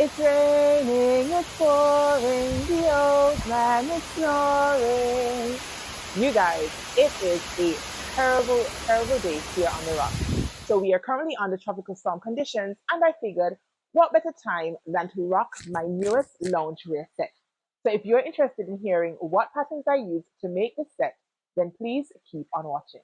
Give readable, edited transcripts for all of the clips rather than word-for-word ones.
It's raining, it's pouring, the old man is snoring. You guys, it is a terrible, terrible day here on the rock. So we are currently under tropical storm conditions, and I figured, what better time than to rock my newest loungewear set. So if you're interested in hearing what patterns I use to make this set, then please keep on watching.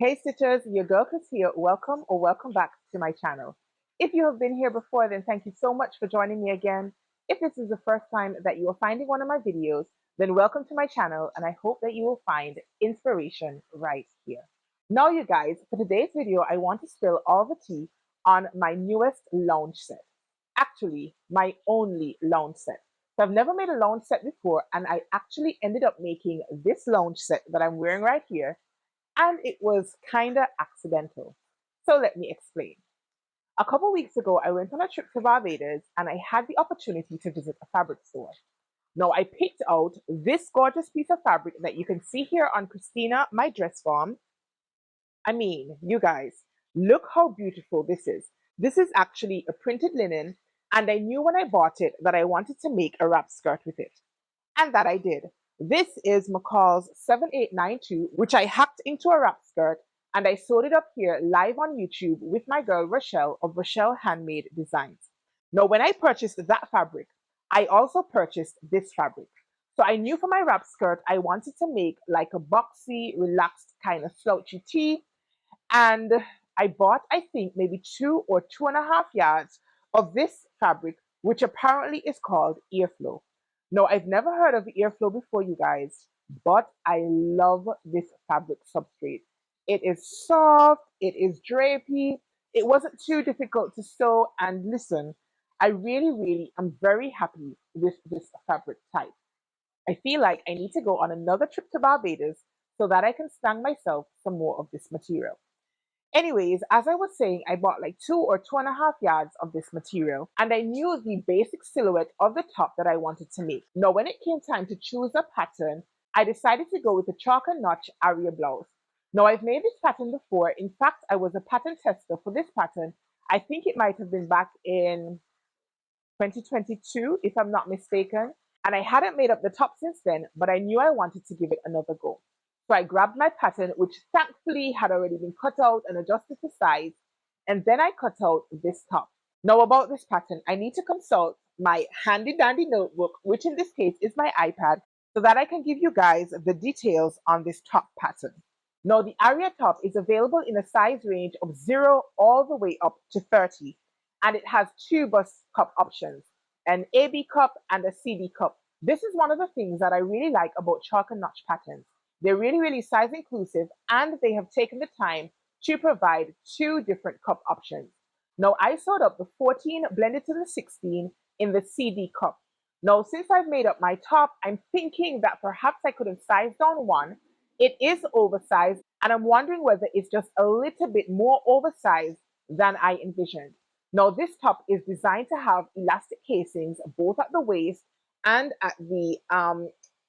Hey Stitchers, your girl Chris here. Welcome or welcome back to my channel. If you have been here before, then thank you so much for joining me again. If this is the first time that you are finding one of my videos, then welcome to my channel and I hope that you will find inspiration right here. Now you guys, for today's video, I want to spill all the tea on my newest lounge set. Actually, my only lounge set. So I've never made a lounge set before and I actually ended up making this lounge set that I'm wearing right here, and it was kind of accidental. So let me explain. A couple weeks ago, I went on a trip to Barbados and I had the opportunity to visit a fabric store. Now, I picked out this gorgeous piece of fabric that you can see here on Christina, my dress form. I mean, you guys, look how beautiful this is. This is actually a printed linen, and I knew when I bought it that I wanted to make a wrap skirt with it. And that I did. This is McCall's 7892, which I hacked into a wrap skirt and I sewed it up here live on YouTube with my girl Rochelle of Rochelle Handmade Designs. Now, when I purchased that fabric, I also purchased this fabric. So I knew for my wrap skirt, I wanted to make like a boxy, relaxed kind of slouchy tee. And I bought, I think, maybe 2 or 2.5 yards of this fabric, which apparently is called Airflow. No, I've never heard of Airflow before, you guys, but I love this fabric substrate. It is soft, it is drapey, it wasn't too difficult to sew, and listen, I really am very happy with this fabric type. I feel like I need to go on another trip to Barbados so that I can snag myself some more of this material. Anyways, as I was saying, I bought like 2 or 2.5 yards of this material and I knew the basic silhouette of the top that I wanted to make. Now, when it came time to choose a pattern, I decided to go with the chalk and notch Aria Blouse. Now, I've made this pattern before. In fact, I was a pattern tester for this pattern. I think it might have been back in 2022, if I'm not mistaken. And I hadn't made up the top since then, but I knew I wanted to give it another go. So I grabbed my pattern, which thankfully had already been cut out and adjusted to size, and then I cut out this top. Now about this pattern, I need to consult my handy dandy notebook, which in this case is my iPad, so that I can give you guys the details on this top pattern. Now the Aria top is available in a size range of 0 all the way up to 30, and it has 2 bust cup options, an AB cup and a CD cup. This is one of the things that I really like about chalk and notch patterns. They're really size inclusive and they have taken the time to provide 2 different cup options. Now I sewed up the 14 blended to the 16 in the CD cup. Now since I've made up my top, I'm thinking that perhaps I could have sized down one. It is oversized and I'm wondering whether it's just a little bit more oversized than I envisioned. Now this top is designed to have elastic casings both at the waist and at the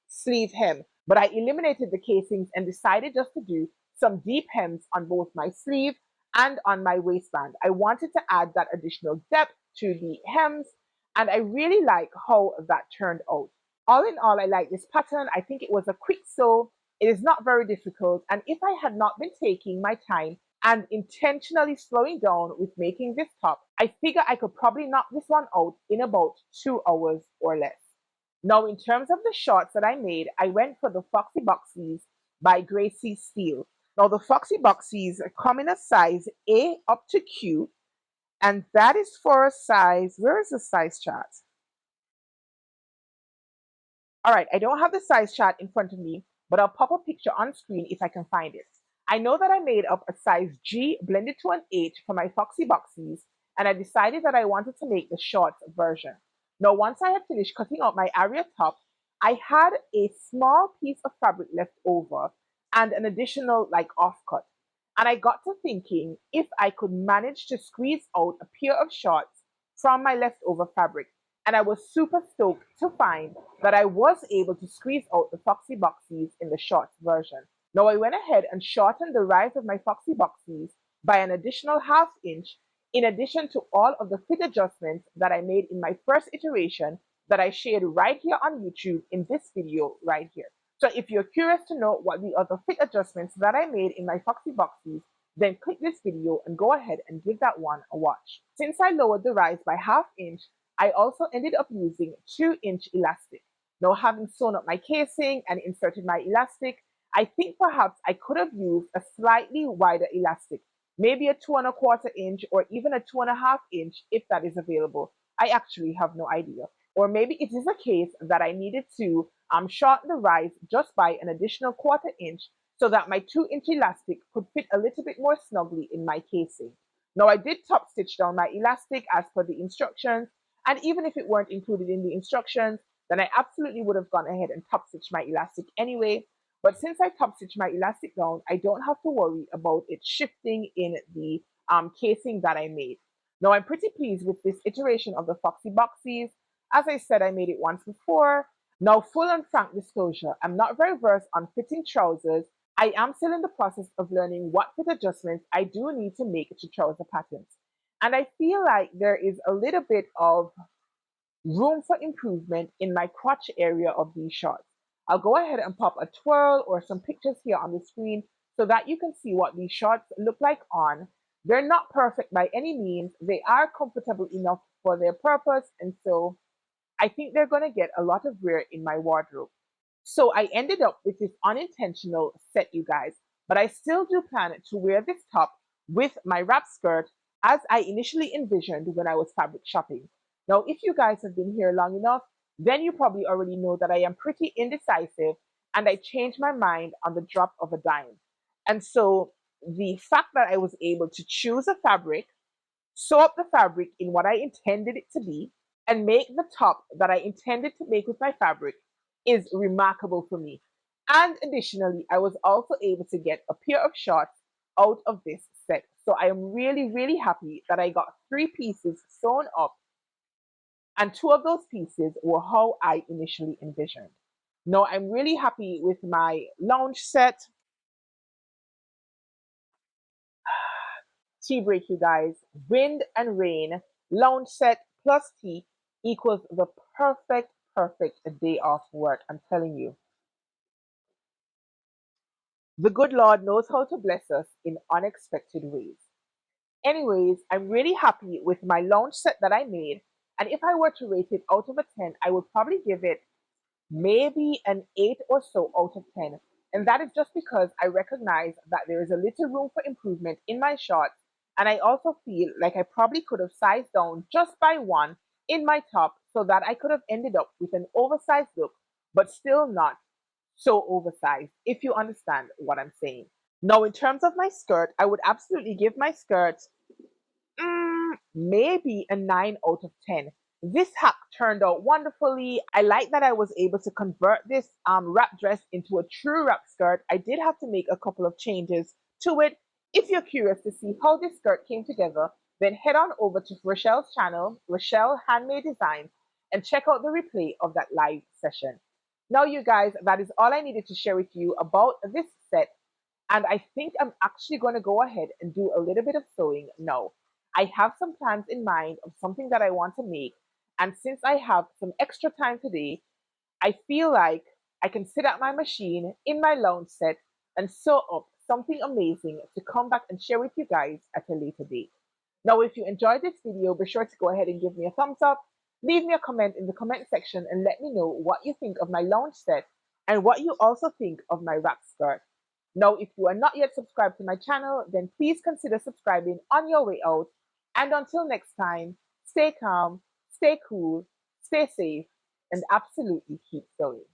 sleeve hem, but I eliminated the casings and decided just to do some deep hems on both my sleeve and on my waistband. I wanted to add that additional depth to the hems, and I really like how that turned out. All in all, I like this pattern. I think it was a quick sew. It is not very difficult, and if I had not been taking my time and intentionally slowing down with making this top, I figure I could probably knock this one out in about 2 hours or less. Now, in terms of the shorts that I made, I went for the Foxie Boxies by Gracie Steele. Now, the Foxie Boxies come in a size A up to Q, and that is for a size, where is the size chart? All right, I don't have the size chart in front of me, but I'll pop a picture on screen if I can find it. I know that I made up a size G blended to an H for my Foxie Boxies, and I decided that I wanted to make the short version. Now, once I had finished cutting out my Aria top, I had a small piece of fabric left over and an additional like offcut. And I got to thinking if I could manage to squeeze out a pair of shorts from my leftover fabric. and I was super stoked to find that I was able to squeeze out the Foxie Boxies in the shorts version. Now I went ahead and shortened the rise of my Foxie Boxies by an additional ½ inch, in addition to all of the fit adjustments that I made in my first iteration that I shared right here on YouTube in this video right here. So if you're curious to know what the other fit adjustments that I made in my Foxie Boxies, then click this video and go ahead and give that one a watch. Since I lowered the rise by ½ inch, I also ended up using 2-inch elastic. Now, having sewn up my casing and inserted my elastic, I think perhaps I could have used a slightly wider elastic, maybe a 2¼ inch or even a 2½ inch if that is available. I actually have no idea. Or maybe it is a case that I needed to shorten the rise just by an additional ½ inch so that my 2-inch elastic could fit a little bit more snugly in my casing. Now I did top stitch down my elastic as per the instructions, and even if it weren't included in the instructions, then I absolutely would have gone ahead and top stitched my elastic anyway. But since I top stitched my elastic down, I don't have to worry about it shifting in the casing that I made. Now I'm pretty pleased with this iteration of the Foxie Boxies. As I said, I made it once before. Now, full and frank disclosure, I'm not very versed on fitting trousers. I am still in the process of learning what fit adjustments I do need to make to trouser patterns. And I feel like there is a little bit of room for improvement in my crotch area of these shorts. I'll go ahead and pop a twirl or some pictures here on the screen so that you can see what these shorts look like on. They're not perfect by any means. They are comfortable enough for their purpose, and so I think they're going to get a lot of wear in my wardrobe. So I ended up with this unintentional set, you guys, but I still do plan to wear this top with my wrap skirt as I initially envisioned when I was fabric shopping. Now, if you guys have been here long enough, then you probably already know that I am pretty indecisive and I change my mind on the drop of a dime. And so the fact that I was able to choose a fabric, sew up the fabric in what I intended it to be, and make the top that I intended to make with my fabric is remarkable for me. And additionally, I was also able to get a pair of shorts out of this set. So I am really, really happy that I got 3 pieces sewn up, and 2 of those pieces were how I initially envisioned. Now I'm really happy with my lounge set. Tea break, you guys. Wind and rain, lounge set plus tea equals the perfect day off work. I'm telling you. The good Lord knows how to bless us in unexpected ways. Anyways, I'm really happy with my lounge set that I made. And if I were to rate it out of a 10, I would probably give it maybe an 8 or so out of 10. And that is just because I recognize that there is a little room for improvement in my shorts. And I also feel like I probably could have sized down just by 1 in my top so that I could have ended up with an oversized look, but still not so oversized, if you understand what I'm saying. Now, in terms of my skirt, I would absolutely give my skirt maybe a 9 out of 10. This hack turned out wonderfully. I like that I was able to convert this wrap dress into a true wrap skirt. I did have to make a couple of changes to it. If you're curious to see how this skirt came together, then head on over to Rochelle's channel, Rochelle Handmade Designs, and check out the replay of that live session. Now, you guys, that is all I needed to share with you about this set. And I think I'm actually going to go ahead and do a little bit of sewing now. I have some plans in mind of something that I want to make. And since I have some extra time today, I feel like I can sit at my machine in my lounge set and sew up something amazing to come back and share with you guys at a later date. Now, if you enjoyed this video, be sure to go ahead and give me a thumbs up. Leave me a comment in the comment section and let me know what you think of my lounge set and what you also think of my wrap skirt. Now, if you are not yet subscribed to my channel, then please consider subscribing on your way out. And until next time, stay calm, stay cool, stay safe, and absolutely keep sewing.